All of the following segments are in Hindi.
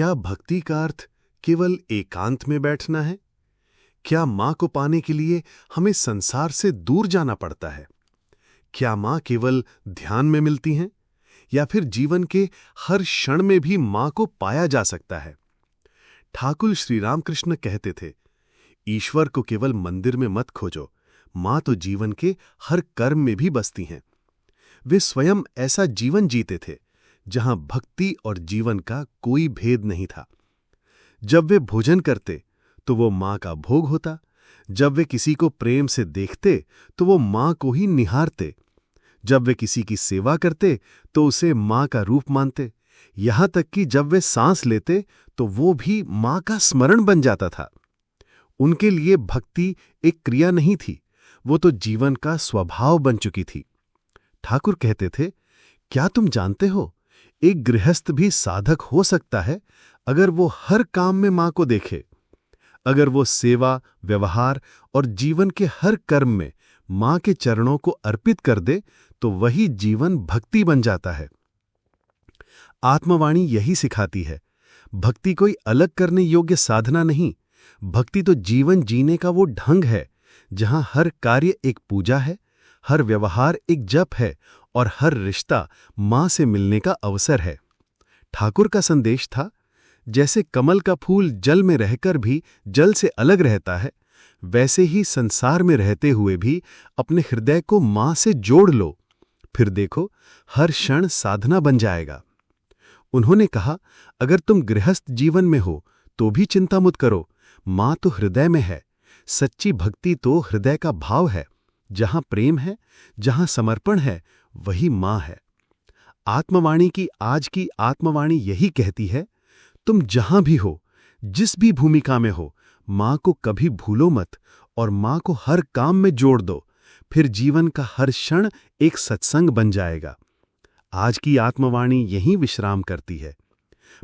क्या भक्ति का अर्थ केवल एकांत में बैठना है? क्या मां को पाने के लिए हमें संसार से दूर जाना पड़ता है? क्या मां केवल ध्यान में मिलती हैं या फिर जीवन के हर क्षण में भी मां को पाया जा सकता है? ठाकुर श्री रामकृष्ण कहते थे, ईश्वर को केवल मंदिर में मत खोजो, मां तो जीवन के हर कर्म में भी बसती हैं। वे स्वयं ऐसा जीवन जीते थे जहां भक्ति और जीवन का कोई भेद नहीं था। जब वे भोजन करते तो वो मां का भोग होता, जब वे किसी को प्रेम से देखते तो वो मां को ही निहारते, जब वे किसी की सेवा करते तो उसे मां का रूप मानते, यहां तक कि जब वे सांस लेते तो वो भी मां का स्मरण बन जाता था। उनके लिए भक्ति एक क्रिया नहीं थी, वो तो जीवन का स्वभाव बन चुकी थी। ठाकुर कहते थे, क्या तुम जानते हो, एक गृहस्थ भी साधक हो सकता है अगर वो हर काम में मां को देखे, अगर वो सेवा, व्यवहार और जीवन के हर कर्म में मां के चरणों को अर्पित कर दे तो वही जीवन भक्ति बन जाता है। आत्मवाणी यही सिखाती है, भक्ति कोई अलग करने योग्य साधना नहीं, भक्ति तो जीवन जीने का वो ढंग है जहां हर कार्य एक पूजा है, हर व्यवहार एक जप है और हर रिश्ता मां से मिलने का अवसर है। ठाकुर का संदेश था, जैसे कमल का फूल जल में रहकर भी जल से अलग रहता है, वैसे ही संसार में रहते हुए भी अपने हृदय को मां से जोड़ लो, फिर देखो हर क्षण साधना बन जाएगा। उन्होंने कहा, अगर तुम गृहस्थ जीवन में हो तो भी चिंता मत करो, मां तो हृदय में है। सच्ची भक्ति तो हृदय का भाव है, जहां प्रेम है, जहां समर्पण है, वही मां है। आत्मवाणी की आज की आत्मवाणी यही कहती है, तुम जहां भी हो, जिस भी भूमिका में हो, मां को कभी भूलो मत और मां को हर काम में जोड़ दो, फिर जीवन का हर क्षण एक सत्संग बन जाएगा। आज की आत्मवाणी यही विश्राम करती है।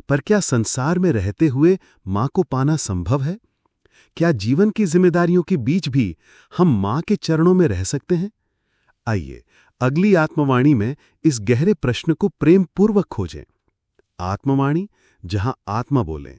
पर क्या संसार में रहते हुए मां को पाना संभव है? क्या जीवन की जिम्मेदारियों के बीच भी हम मां के चरणों में रह सकते हैं? आइए अगली आत्मवाणी में इस गहरे प्रश्न को प्रेम पूर्वक खोजें। आत्मवाणी, जहां आत्मा बोले।